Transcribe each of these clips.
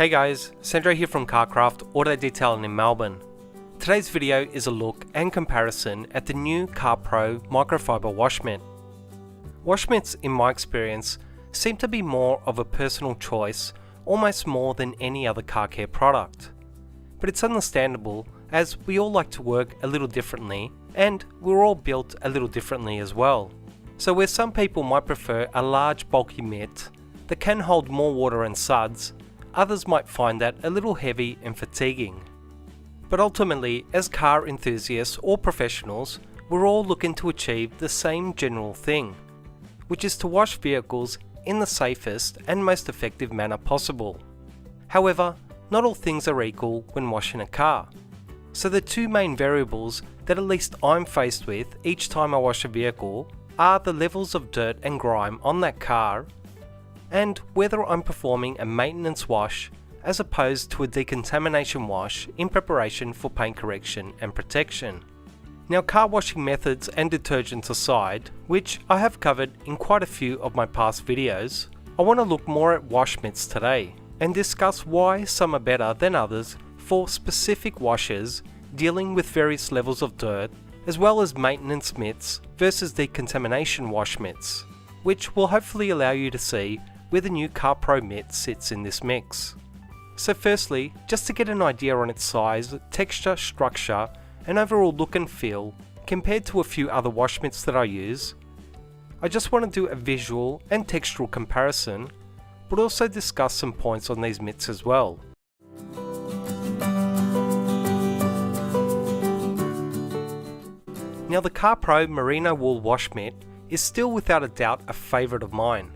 Hey guys, Sandro here from Carcraft Auto Detailing in Melbourne. Today's video is a look and comparison at the new CarPro Microfibre wash mitt. Wash mitts, in my experience, seem to be more of a personal choice, almost more than any other car care product. But it's understandable, as we all like to work a little differently, and we're all built a little differently as well. So where some people might prefer a large bulky mitt that can hold more water and suds, others might find that a little heavy and fatiguing. But ultimately, as car enthusiasts or professionals, we're all looking to achieve the same general thing, which is to wash vehicles in the safest and most effective manner possible. However, not all things are equal when washing a car. So the two main variables that at least I'm faced with each time I wash a vehicle are the levels of dirt and grime on that car, and whether I'm performing a maintenance wash as opposed to a decontamination wash in preparation for paint correction and protection. Now, car washing methods and detergents aside, which I have covered in quite a few of my past videos, I want to look more at wash mitts today and discuss why some are better than others for specific washes dealing with various levels of dirt, as well as maintenance mitts versus decontamination wash mitts, which will hopefully allow you to see where the new CarPro mitt sits in this mix. So firstly, just to get an idea on its size, texture, structure, and overall look and feel compared to a few other wash mitts that I use, I just want to do a visual and textural comparison, but also discuss some points on these mitts as well. Now, the CarPro Merino wool wash mitt is still without a doubt a favourite of mine.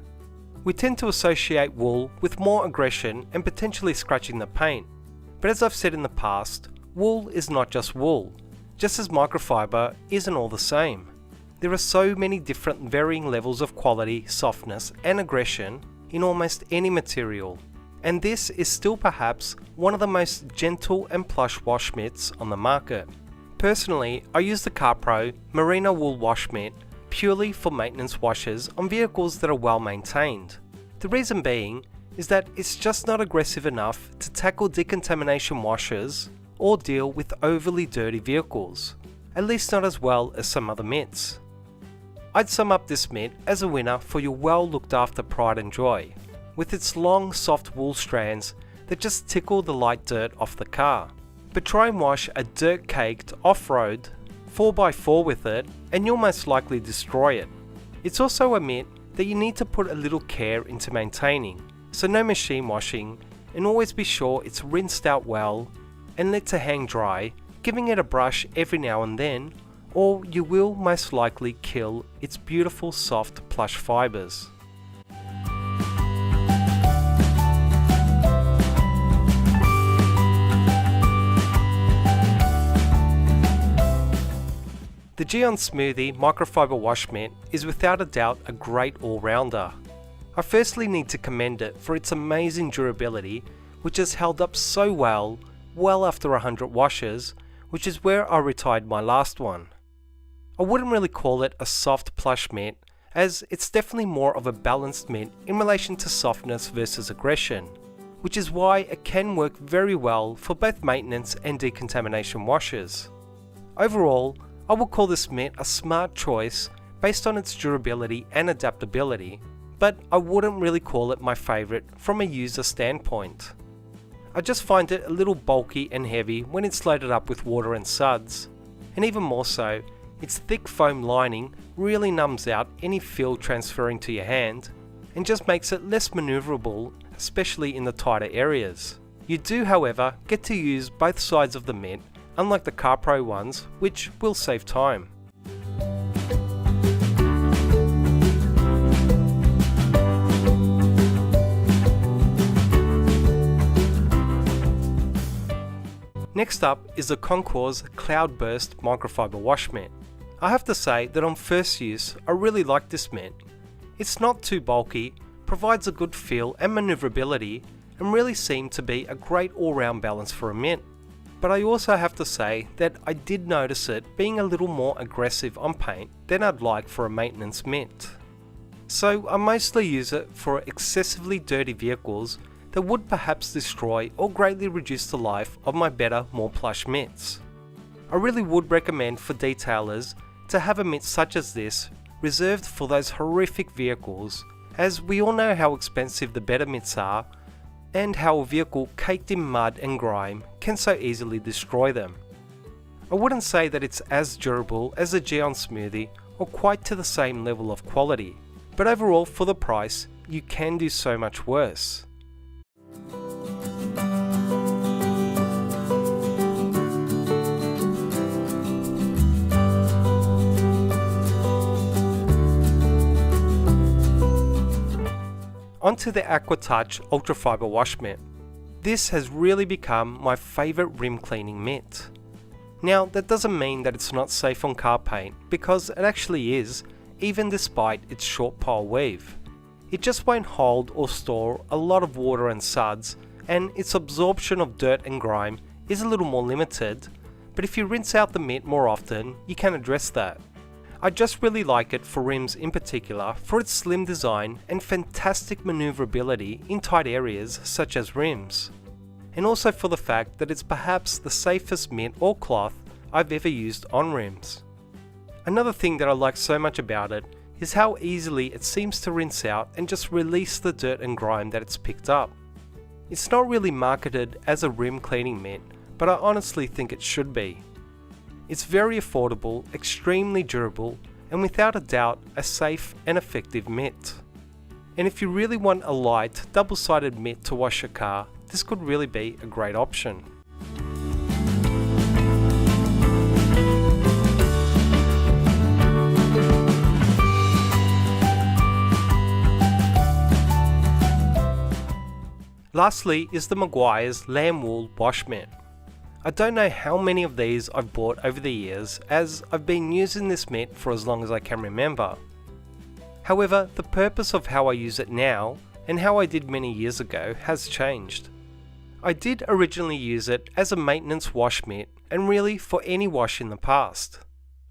We tend to associate wool with more aggression and potentially scratching the paint, but as I've said in the past, wool is not just wool, just as microfiber isn't all the same. There are so many different varying levels of quality, softness and aggression in almost any material, and this is still perhaps one of the most gentle and plush wash mitts on the market. Personally, I use the CarPro Merino wool wash mitt purely for maintenance washes on vehicles that are well maintained. The reason being is that it's just not aggressive enough to tackle decontamination washes or deal with overly dirty vehicles, at least not as well as some other mitts. I'd sum up this mitt as a winner for your well looked after pride and joy, with its long soft wool strands that just tickle the light dirt off the car. But try and wash a dirt caked off-road 4x4 with it and you'll most likely destroy it. It's also a mitt that you need to put a little care into maintaining, so no machine washing, and always be sure it's rinsed out well and let to hang dry, giving it a brush every now and then, or you will most likely kill its beautiful soft plush fibres. The Gyeon Smoothie Microfiber Wash Mitt is without a doubt a great all-rounder. I firstly need to commend it for its amazing durability, which has held up so well after 100 washes, which is where I retired my last one. I wouldn't really call it a soft plush mitt, as it's definitely more of a balanced mitt in relation to softness versus aggression, which is why it can work very well for both maintenance and decontamination washes. Overall, I would call this mitt a smart choice based on its durability and adaptability, but I wouldn't really call it my favourite from a user standpoint. I just find it a little bulky and heavy when it's loaded up with water and suds, and even more so, its thick foam lining really numbs out any feel transferring to your hand and just makes it less manoeuvrable, especially in the tighter areas. You do, however, get to use both sides of the mitt, unlike the CarPro ones, which will save time. Next up is the Concours CloudBurst Microfiber Wash Mitt. I have to say that on first use, I really like this mitt. It's not too bulky, provides a good feel and manoeuvrability, and really seemed to be a great all-round balance for a mitt. But I also have to say that I did notice it being a little more aggressive on paint than I'd like for a maintenance mitt. So I mostly use it for excessively dirty vehicles that would perhaps destroy or greatly reduce the life of my better, more plush mitts. I really would recommend for detailers to have a mitt such as this reserved for those horrific vehicles, as we all know how expensive the better mitts are and how a vehicle caked in mud and grime can so easily destroy them. I wouldn't say that it's as durable as a Gyeon smoothie or quite to the same level of quality, but overall for the price you can do so much worse. Onto the Aqua Touch Ultra Fiber Wash Mitt. This has really become my favourite rim cleaning mitt. Now that doesn't mean that it's not safe on car paint, because it actually is, even despite its short pile weave. It just won't hold or store a lot of water and suds, and its absorption of dirt and grime is a little more limited, but if you rinse out the mitt more often, you can address that. I just really like it for rims in particular for its slim design and fantastic maneuverability in tight areas such as rims. And also for the fact that it's perhaps the safest mitt or cloth I've ever used on rims. Another thing that I like so much about it is how easily it seems to rinse out and just release the dirt and grime that it's picked up. It's not really marketed as a rim cleaning mitt, but I honestly think it should be. It's very affordable, extremely durable, and without a doubt a safe and effective mitt. And if you really want a light, double-sided mitt to wash your car, this could really be a great option. Lastly is the Meguiar's Lamb Wool Wash Mitt. I don't know how many of these I've bought over the years, as I've been using this mitt for as long as I can remember. However, the purpose of how I use it now and how I did many years ago has changed. I did originally use it as a maintenance wash mitt and really for any wash in the past,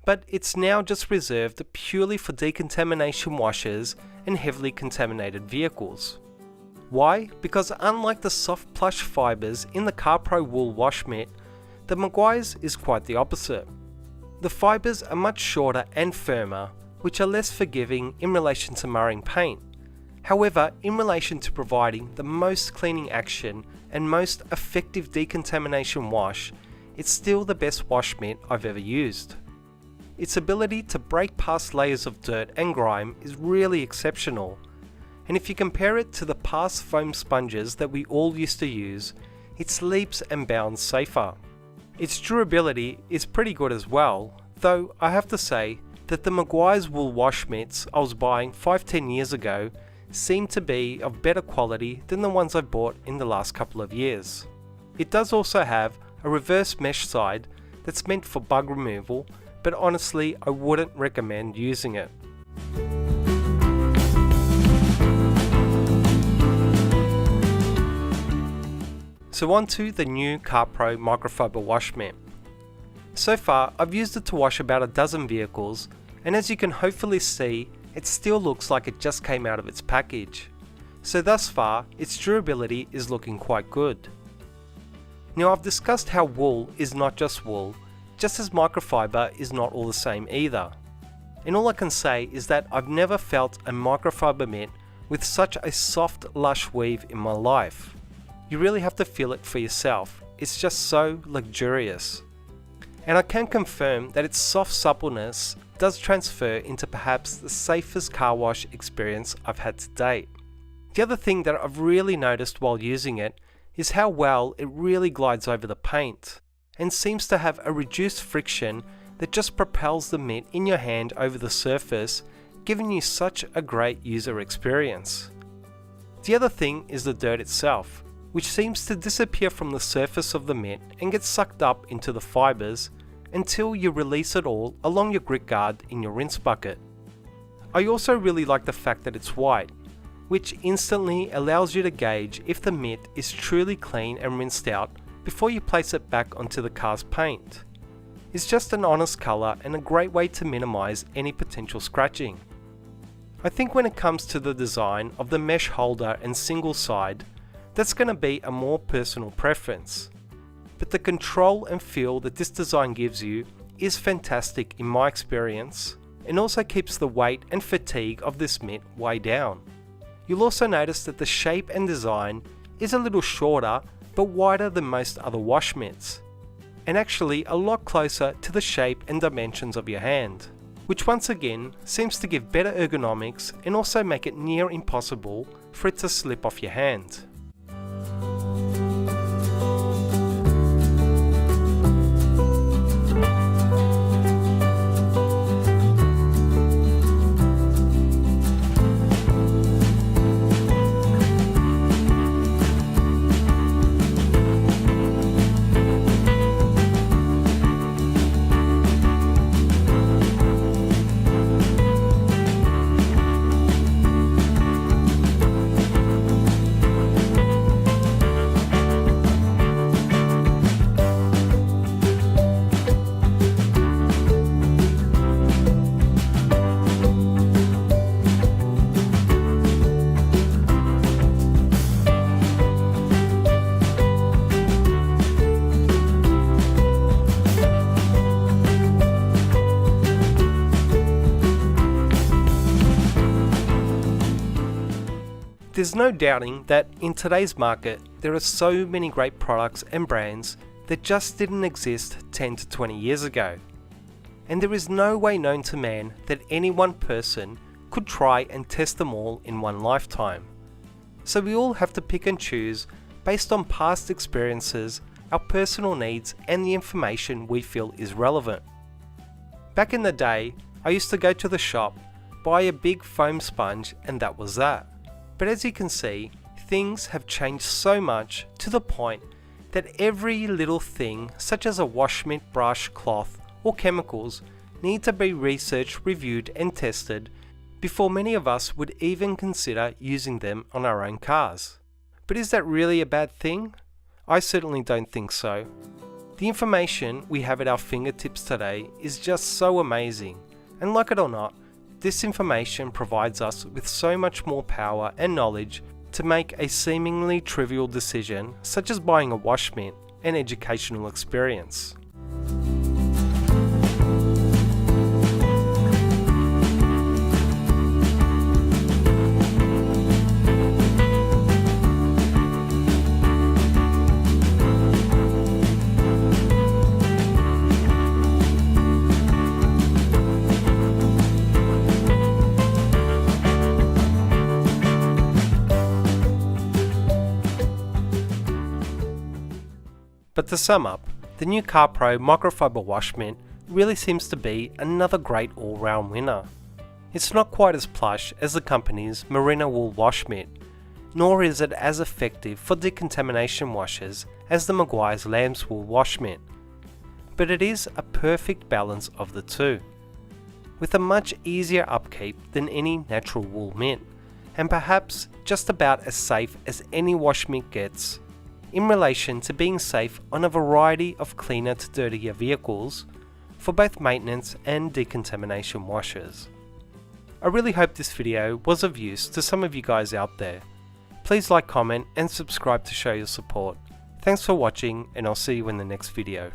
but it's now just reserved purely for decontamination washes and heavily contaminated vehicles. Why? Because unlike the soft plush fibres in the CarPro wool wash mitt, the Meguiar's is quite the opposite. The fibres are much shorter and firmer, which are less forgiving in relation to marring paint. However, in relation to providing the most cleaning action and most effective decontamination wash, it's still the best wash mitt I've ever used. Its ability to break past layers of dirt and grime is really exceptional, and if you compare it to the past foam sponges that we all used to use, it's leaps and bounds safer. Its durability is pretty good as well, though I have to say that the Meguiar's wool wash mitts I was buying 5-10 years ago seem to be of better quality than the ones I've bought in the last couple of years. It does also have a reverse mesh side that's meant for bug removal, but honestly I wouldn't recommend using it. So on to the new CarPro Microfibre Wash Mitt. So far I've used it to wash about a dozen vehicles, and as you can hopefully see, it still looks like it just came out of its package. So thus far, its durability is looking quite good. Now I've discussed how wool is not just wool, just as microfiber is not all the same either. And all I can say is that I've never felt a microfiber mitt with such a soft, lush weave in my life. You really have to feel it for yourself, it's just so luxurious. And I can confirm that its soft suppleness does transfer into perhaps the safest car wash experience I've had to date. The other thing that I've really noticed while using it is how well it really glides over the paint, and seems to have a reduced friction that just propels the mitt in your hand over the surface, giving you such a great user experience. The other thing is the dirt itself, which seems to disappear from the surface of the mitt and get sucked up into the fibres until you release it all along your grit guard in your rinse bucket. I also really like the fact that it's white, which instantly allows you to gauge if the mitt is truly clean and rinsed out before you place it back onto the car's paint. It's just an honest colour and a great way to minimise any potential scratching. I think when it comes to the design of the mesh holder and single side, That's going to be a more personal preference. But the control and feel that this design gives you is fantastic in my experience, and also keeps the weight and fatigue of this mitt way down. You'll also notice that the shape and design is a little shorter but wider than most other wash mitts, and actually a lot closer to the shape and dimensions of your hand, which once again seems to give better ergonomics and also make it near impossible for it to slip off your hand. There's no doubting that in today's market there are so many great products and brands that just didn't exist 10 to 20 years ago. And there is no way known to man that any one person could try and test them all in one lifetime. So we all have to pick and choose based on past experiences, our personal needs, and the information we feel is relevant. Back in the day, I used to go to the shop, buy a big foam sponge, and that was that. But as you can see, things have changed so much to the point that every little thing, such as a wash mitt, brush, cloth, or chemicals, need to be researched, reviewed, and tested before many of us would even consider using them on our own cars. But is that really a bad thing? I certainly don't think so. The information we have at our fingertips today is just so amazing, and like it or not, this information provides us with so much more power and knowledge to make a seemingly trivial decision, such as buying a wash mitt, an educational experience. But to sum up, the new CarPro Microfibre wash mitt really seems to be another great all-round winner. It's not quite as plush as the company's Merino wool wash mitt, nor is it as effective for decontamination washes as the Meguiar's lamb's wool wash mitt, but it is a perfect balance of the two, with a much easier upkeep than any natural wool mitt, and perhaps just about as safe as any wash mitt gets in relation to being safe on a variety of cleaner to dirtier vehicles for both maintenance and decontamination washes. I really hope this video was of use to some of you guys out there. Please like, comment, and subscribe to show your support. Thanks for watching, and I'll see you in the next video.